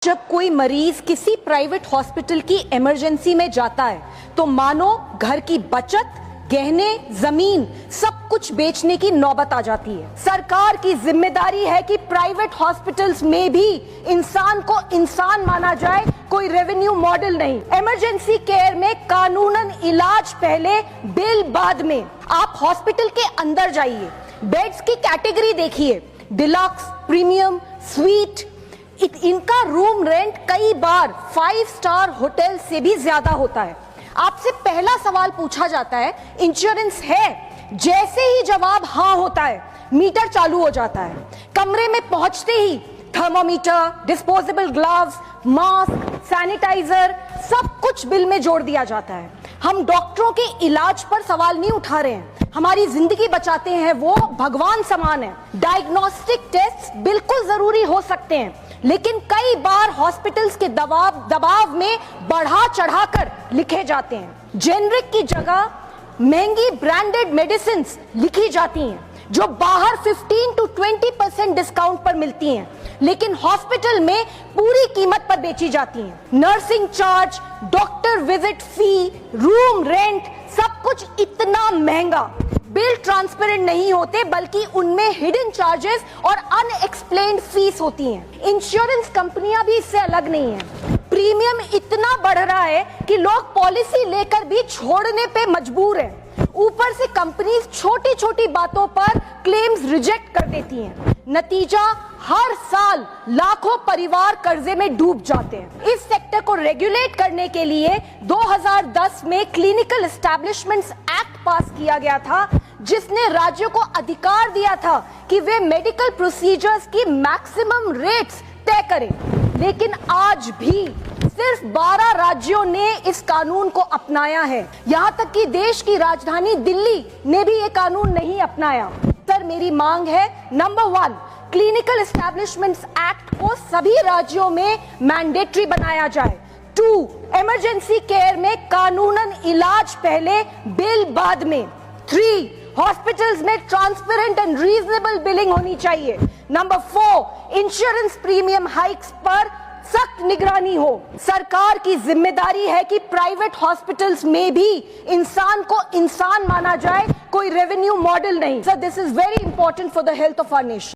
जब कोई मरीज किसी प्राइवेट हॉस्पिटल की इमरजेंसी में जाता है तो मानो घर की बचत, गहने, जमीन सब कुछ बेचने की नौबत आ जाती है। सरकार की जिम्मेदारी है कि प्राइवेट हॉस्पिटल्स में भी इंसान को इंसान माना जाए, कोई रेवेन्यू मॉडल नहीं। इमरजेंसी केयर में कानूनन इलाज पहले, बिल बाद में। आप हॉस्पिटल के अंदर जाइए, बेड्स की कैटेगरी देखिए, डिलक्स, प्रीमियम, स्वीट, इनका रूम रेंट कई बार 5 स्टार होटल से भी ज्यादा होता है। आपसे पहला सवाल पूछा जाता है, इंश्योरेंस है? जैसे ही जवाब हाँ होता है, मीटर चालू हो जाता है। कमरे में पहुंचते ही thermometer, disposable gloves, mask, sanitizer सब कुछ बिल में जोड़ दिया जाता है। हम डॉक्टरों के इलाज पर सवाल नहीं उठा रहे हैं, हमारी जिंदगी बचाते हैं, वो भगवान समान है। डायग्नोस्टिक टेस्ट बिल्कुल जरूरी हो सकते हैं, लेकिन कई बार हॉस्पिटल्स के दबाव में बढ़ा चढ़ाकर लिखे जाते हैं। जेनरिक की जगह महंगी ब्रांडेड मेडिसिन लिखी जाती हैं, जो बाहर 15 to 20% डिस्काउंट पर मिलती हैं, लेकिन हॉस्पिटल में पूरी कीमत पर बेची जाती हैं। नर्सिंग चार्ज, डॉक्टर विजिट फी, रूम रेंट, सब कुछ इतना महंगा। बिल ट्रांसपेरेंट नहीं होते, बल्कि उनमें हिडन चार्जेस और अनएक्सप्लेन्ड फीस होती हैं। इंश्योरेंस कंपनियां भी इससे अलग नहीं हैं। प्रीमियम इतना बढ़ रहा है कि लोग पॉलिसी लेकर भी छोड़ने पे मजबूर हैं। ऊपर से कंपनीज छोटी छोटी बातों पर क्लेम्स रिजेक्ट कर देती हैं। नतीजा, हर साल लाखों परिवार कर्जे में डूब जाते हैं। इस सेक्टर को रेगुलेट करने के लिए 2010 में क्लिनिकल एस्टैब्लिशमेंट्स एक्ट पास किया गया था, जिसने राज्यों को अधिकार दिया था कि वे मेडिकल प्रोसीजर्स की मैक्सिमम रेट्स तय करें। लेकिन आज भी सिर्फ 12 राज्यों ने इस कानून को अपनाया है। यहाँ तक कि देश की राजधानी दिल्ली ने भी ये कानून नहीं अपनाया। सर, मेरी मांग है, नंबर 1, क्लिनिकल एस्टैब्लिशमेंट्स एक्ट को सभी राज्यों में मैंडेटरी बनाया जाए। 2, इमरजेंसी केयर में कानूनन इलाज पहले, बिल बाद में। 3, हॉस्पिटल्स में ट्रांसपेरेंट एंड रीजनेबल बिलिंग होनी चाहिए। नंबर 4, इंश्योरेंस प्रीमियम हाइक्स पर सख्त निगरानी हो। सरकार की जिम्मेदारी है कि प्राइवेट हॉस्पिटल्स में भी इंसान को इंसान माना जाए, कोई रेवेन्यू मॉडल नहीं। Sir, this is very important for the health of our nation.